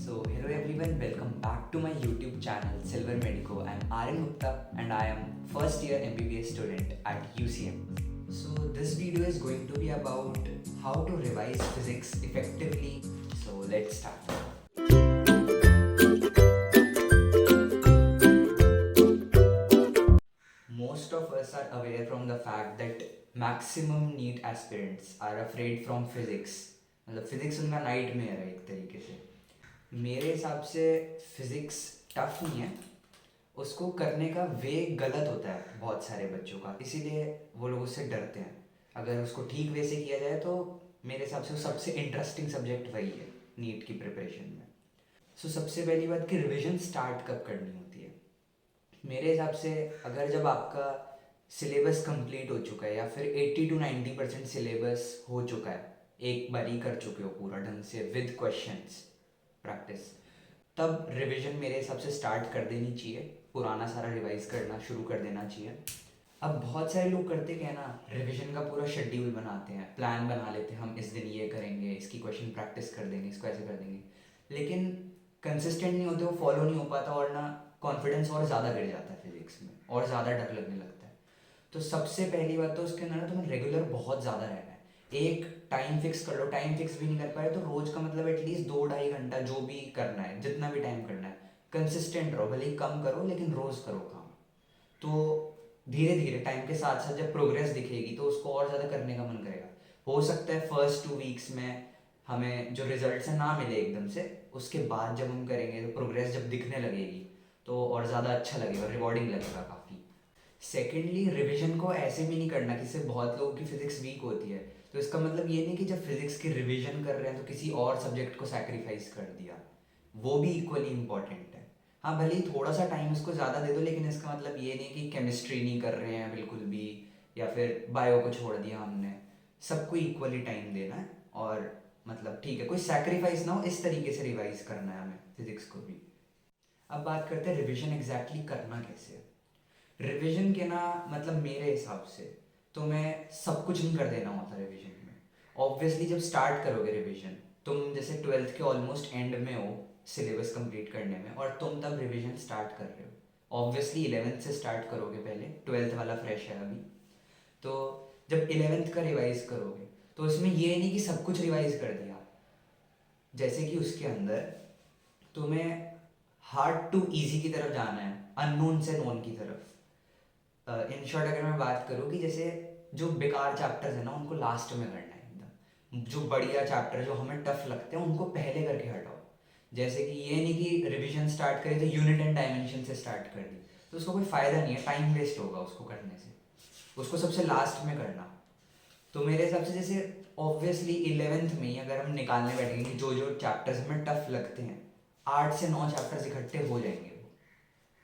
Hello everyone, welcome back to my YouTube channel Silver Medico. I am Aryan Gupta and I am first year MBBS student at UCM. So this video is going to be about how to revise physics effectively. So let's start. Most of us are aware from the fact that maximum NEET aspirants are afraid from physics. मतलब physics उनका night में है एक तरीके से. मेरे हिसाब से फिज़िक्स टफ नहीं है, उसको करने का वे गलत होता है बहुत सारे बच्चों का, इसीलिए वो लोग उससे डरते हैं. अगर उसको ठीक वे से किया जाए तो मेरे हिसाब से वो सबसे इंटरेस्टिंग सब्जेक्ट वही है नीट की प्रिपरेशन में. सबसे पहली बात कि रिवीजन स्टार्ट कब करनी होती है. मेरे हिसाब से अगर जब आपका सिलेबस कंप्लीट हो चुका है या फिर 80 to 90% सिलेबस हो चुका है, एक बार ही कर चुके हो पूरा ढंग से विद क्वेश्चंस प्रैक्टिस, तब रिवीजन मेरे हिसाब से स्टार्ट कर देनी चाहिए. पुराना सारा रिवाइज करना शुरू कर देना चाहिए. अब बहुत सारे लोग करते क्या है ना, रिवीजन का पूरा शेड्यूल बनाते हैं, प्लान बना लेते हैं, हम इस दिन ये करेंगे, इसकी क्वेश्चन प्रैक्टिस कर देंगे, इसको ऐसे कर देंगे, लेकिन कंसिस्टेंट नहीं होते, वो फॉलो नहीं हो पाता और ना कॉन्फिडेंस और ज़्यादा गिर जाता है फिजिक्स में और ज़्यादा डर लगने लगता है. तो सबसे पहली बात तो उसके अंदर ना तुम्हें रेगुलर बहुत ज़्यादा रहना है. एक टाइम फिक्स कर लो, टाइम फिक्स भी नहीं कर पाए तो रोज का मतलब एटलीस्ट 2-2.5 घंटा जो भी करना है, जितना भी टाइम करना है, कंसिस्टेंट रहो. भले ही कम करो लेकिन रोज करो काम. तो धीरे धीरे टाइम के साथ साथ जब प्रोग्रेस दिखेगी तो उसको और ज़्यादा करने का मन करेगा. हो सकता है फर्स्ट 2 वीक्स में हमें जो रिजल्ट है ना मिले एकदम से, उसके बाद जब हम करेंगे तो प्रोग्रेस जब दिखने लगेगी तो और ज़्यादा अच्छा लगेगा, रिवॉर्डिंग लगेगा काफ़ी. सेकेंडली, रिवीजन को ऐसे भी नहीं करना, किसी बहुत लोगों की फिजिक्स वीक होती है तो इसका मतलब ये नहीं कि जब फिजिक्स की रिवीजन कर रहे हैं तो किसी और सब्जेक्ट को सैक्रिफाइस कर दिया. वो भी इक्वली इम्पॉर्टेंट है. हाँ, भले ही थोड़ा सा टाइम उसको ज़्यादा दे दो, लेकिन इसका मतलब ये नहीं कि केमिस्ट्री नहीं कर रहे हैं बिल्कुल भी, या फिर बायो को छोड़ दिया हमने. सबको इक्वली टाइम देना है और मतलब ठीक है, कोई सैक्रिफाइस ना हो, इस तरीके से रिवाइज करना है हमें फिजिक्स को भी. अब बात करते हैं रिवीजन एग्जैक्टली करना कैसे है. रिवीजन के ना मतलब मेरे हिसाब से तो मैं सब कुछ नहीं कर देना होता रिवीजन में. ऑब्वियसली जब स्टार्ट करोगे रिवीजन, तुम जैसे 12th के ऑलमोस्ट एंड में हो सिलेबस कंप्लीट करने में और तुम तब रिवीजन स्टार्ट कर रहे हो. ऑब्वियसली 11th से स्टार्ट करोगे, पहले 12th वाला फ्रेश है अभी. तो जब 11th का रिवाइज करोगे तो इसमें ये नहीं कि सब कुछ रिवाइज कर दिया. जैसे कि उसके अंदर तुम्हें हार्ड टू इजी की तरफ जाना है, अननोन से नोन की तरफ. इन शॉर्ट अगर मैं बात करूँ कि जैसे जो बेकार चैप्टर्स है ना उनको लास्ट में करना है एकदम. जो बढ़िया चैप्टर जो हमें टफ लगते हैं उनको पहले करके हटाओ. जैसे कि ये नहीं कि रिवीजन स्टार्ट करें तो यूनिट एंड डायमेंशन से स्टार्ट कर दी, तो उसका कोई फ़ायदा नहीं है, टाइम वेस्ट होगा उसको करने से. उसको सबसे लास्ट में करना. तो मेरे हिसाब से जैसे ऑब्वियसली 11th में ही अगर हम निकालने बैठेंगे कि जो जो चैप्टर्स हमें टफ लगते हैं, 8 से 9 चैप्टर्स इकट्ठे हो जाएंगे,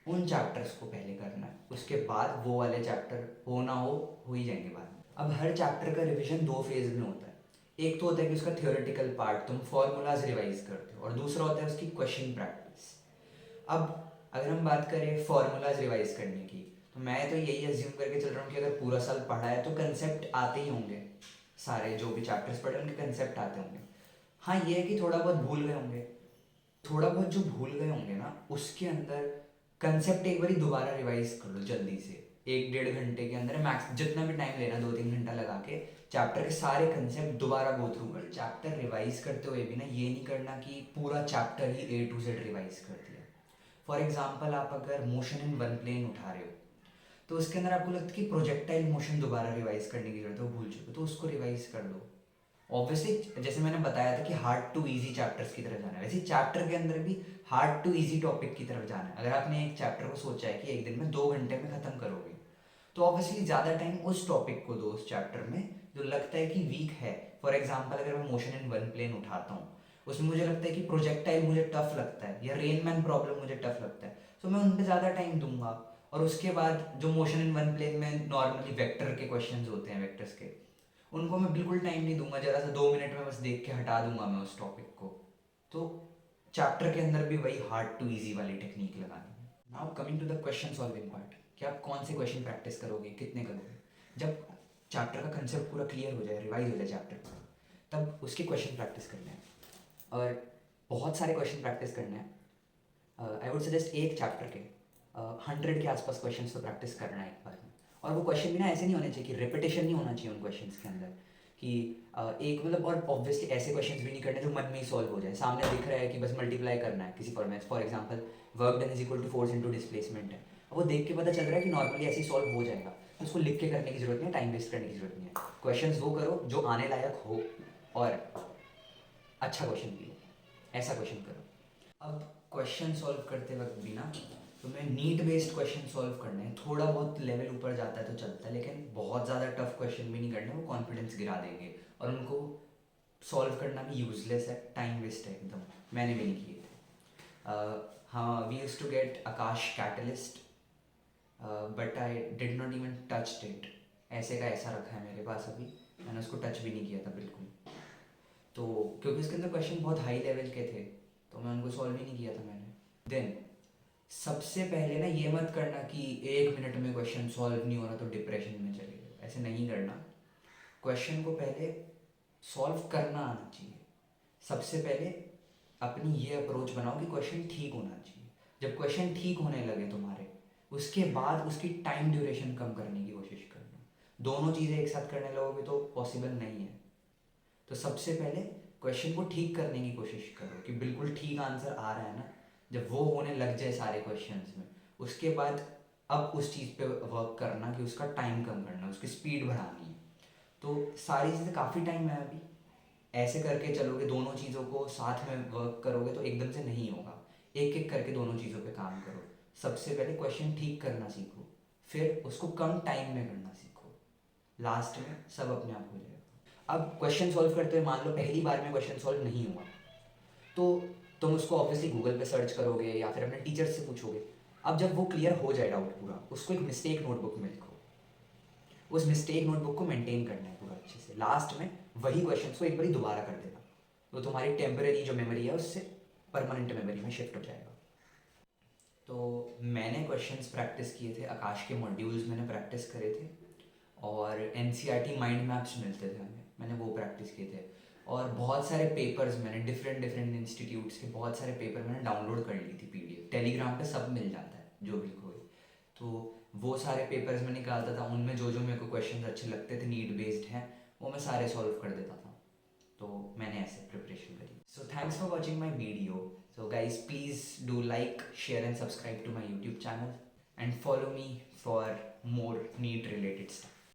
उन चैप्टर्स को पहले करना है, उसके बाद वो वाले चैप्टर हो ना हो ही जाएंगे बाद में. अब हर चैप्टर का रिवीजन 2 फेज में होता है. एक तो होता है कि उसका थियोरेटिकल पार्ट, तुम फॉर्मूलाज रिवाइज करते हो, और दूसरा होता है उसकी क्वेश्चन प्रैक्टिस. अब अगर हम बात करें फॉर्मूलाज रिवाइज करने की, तो मैं तो यही अज्यूम करके चल रहा हूँ कि अगर पूरा साल पढ़ा है तो कंसेप्ट आते ही होंगे, सारे जो भी चैप्टर्स पढ़े उनके कंसेप्ट आते होंगे. हाँ, ये है कि थोड़ा बहुत भूल गए होंगे. थोड़ा बहुत जो भूल गए होंगे ना, उसके अंदर कंसेप्ट एक बारी दोबारा रिवाइज कर लो जल्दी से, 1-1.5 घंटे के अंदर मैक्स, जितना भी टाइम लेना, 2-3 घंटा लगा के चैप्टर के सारे कंसेप्ट दोबारा गो थ्रू कर. चैप्टर रिवाइज करते हुए भी ना ये नहीं करना कि पूरा chapter he A to Z revise कर दिया. फॉर एग्जाम्पल, आप अगर मोशन इन वन प्लेन उठा रहे हो तो उसके अंदर आपको लगता है कि प्रोजेक्टाइल मोशन दोबारा रिवाइज करने की जरूरत है, वो भूल चुके हो, तो उसको रिवाइज कर दो. ऑब्वियसली जैसे मैंने बताया था कि हार्ड टू इजी चैप्टर्स की तरफ जाना है, वैसे चैप्टर के अंदर भी हार्ड टू इजी टॉपिक की तरफ जाना है. अगर आपने एक चैप्टर को सोचा है कि एक दिन में 2 घंटे में ख़त्म करोगे, तो ऑब्वियसली ज़्यादा टाइम उस टॉपिक को दो, उस चैप्टर में जो लगता है कि वीक है. फॉर एग्जाम्पल, अगर मैं मोशन इन वन प्लेन उठाता हूँ, उसमें मुझे लगता है कि प्रोजेक्टाइल मुझे टफ लगता है या रेनमैन प्रॉब्लम मुझे टफ लगता है, तो मैं उन पर ज़्यादा टाइम दूंगा. और उसके बाद जो मोशन इन वन प्लेन में नॉर्मली वेक्टर के क्वेश्चंस होते हैं, वेक्टर्स के, उनको मैं बिल्कुल टाइम नहीं दूंगा, जरा सा 2 मिनट में बस देख के हटा दूंगा मैं उस टॉपिक को. तो चैप्टर के अंदर भी वही हार्ड टू इजी वाली टेक्निक लगानी है. Now coming to the question solving part, कि आप कौन से क्वेश्चन प्रैक्टिस करोगे, कितने करोगे. जब चैप्टर का कंसेप्ट पूरा क्लियर हो जाए, रिवाइज हो जाए चैप्टर पूरा, तब उसके क्वेश्चन प्रैक्टिस करने हैं. और बहुत सारे क्वेश्चन प्रैक्टिस करने हैं। आई वुड सजेस्ट एक चैप्टर के 100 के आसपास क्वेश्चन तो प्रैक्टिस करना है एक बार में। और वो क्वेश्चन भी ना ऐसे नहीं होने चाहिए कि रिपीटेशन नहीं होना चाहिए उन क्वेश्चन के अंदर कि एक मतलब, और ऑब्वियसली ऐसे क्वेश्चंस भी नहीं करने जो मन में ही सॉल्व हो जाए। सामने दिख रहा है कि बस मल्टीप्लाई करना है किसी format, for example work done is equal to force into displacement है, अब वो देख के पता चल रहा है कि नॉर्मली ऐसे ही सॉल्व हो जाएगा, तो उसको लिख के करने की जरूरत नहीं है, टाइम वेस्ट करने की जरूरत नहीं है। क्वेश्चंस वो करो जो आने लायक हो और अच्छा क्वेश्चन भी हो, ऐसा क्वेश्चन करो। अब क्वेश्चन सॉल्व करते वक्त भी ना तुम्हें नीट बेस्ड क्वेश्चन सॉल्व करने हैं। थोड़ा बहुत लेवल ऊपर जाता है तो चलता है, लेकिन बहुत ज़्यादा टफ क्वेश्चन भी नहीं करने, वो कॉन्फिडेंस गिरा देंगे और उनको सॉल्व करना भी यूजलेस है, टाइम वेस्ट है एकदम। मैंने भी नहीं किए थे। हाँ, we used to get Aakash catalyst, but I did not even touch it. ऐसे का ऐसा रखा है मेरे पास अभी, मैंने उसको टच भी नहीं किया था बिल्कुल। तो क्योंकि उसके अंदर क्वेश्चन बहुत हाई लेवल के थे तो मैं उनको सॉल्व ही नहीं किया था मैंने। देन सबसे पहले ना ये मत करना कि 1 मिनट में क्वेश्चन सॉल्व नहीं हो रहा तो डिप्रेशन में चले गए, ऐसे नहीं करना। क्वेश्चन को पहले सॉल्व करना आना चाहिए। सबसे पहले अपनी ये अप्रोच बनाओ कि क्वेश्चन ठीक होना चाहिए। जब क्वेश्चन ठीक होने लगे तुम्हारे, उसके बाद उसकी टाइम ड्यूरेशन कम करने की कोशिश करना। दोनों चीज़ें एक साथ करने लगोगे तो पॉसिबल नहीं है। तो सबसे पहले क्वेश्चन को ठीक करने की कोशिश करो कि बिल्कुल ठीक आंसर आ रहा है ना। जब वो होने लग जाए सारे क्वेश्चंस में, उसके बाद अब उस चीज़ पे वर्क करना कि उसका टाइम कम करना, उसकी स्पीड बढ़ानी है। तो सारी चीज़ें काफ़ी टाइम है अभी, ऐसे करके चलोगे, दोनों चीज़ों को साथ में वर्क करोगे तो एकदम से नहीं होगा। एक एक करके दोनों चीज़ों पे काम करो। सबसे पहले क्वेश्चन ठीक करना सीखो, फिर उसको कम टाइम में करना सीखो, लास्ट में सब अपने आप हो जाएगा। अब क्वेश्चन सॉल्व करते हुए मान लो पहली बार में क्वेश्चन सॉल्व नहीं हुआ, तो तुम उसको ऑब्वियसली गूगल पे सर्च करोगे या फिर अपने टीचर से पूछोगे। अब जब वो क्लियर हो जाए डाउट पूरा, उसको एक मिस्टेक नोटबुक में लिखो। उस मिस्टेक नोटबुक को मेंटेन करना है पूरा अच्छे से। लास्ट में वही क्वेश्चन को एक बार दोबारा कर देना, तो तुम्हारी टेम्परेरी जो मेमोरी है उससे परमानेंट मेमोरी में शिफ्ट हो जाएगा। तो मैंने क्वेश्चंस प्रैक्टिस किए थे, आकाश के मॉड्यूल्स मैंने प्रैक्टिस करे थे, और एनसीईआरटी माइंड मैप्स मिलते थे हमें, मैंने वो प्रैक्टिस किए थे। और बहुत सारे पेपर्स मैंने डिफरेंट डिफरेंट इंस्टीट्यूट्स के बहुत सारे पेपर मैंने डाउनलोड कर ली थी पीडीएफ, टेलीग्राम पे सब मिल जाता है जो भी कोई। तो वो सारे पेपर्स मैं निकालता था, उनमें जो जो मेरे को क्वेश्चन अच्छे लगते थे नीड बेस्ड हैं, वो मैं सारे सॉल्व कर देता था। तो मैंने ऐसे प्रिपरेशन करी। So thanks for watching my video. So guys please do like, share and subscribe to my YouTube channel and follow me for more need related stuff.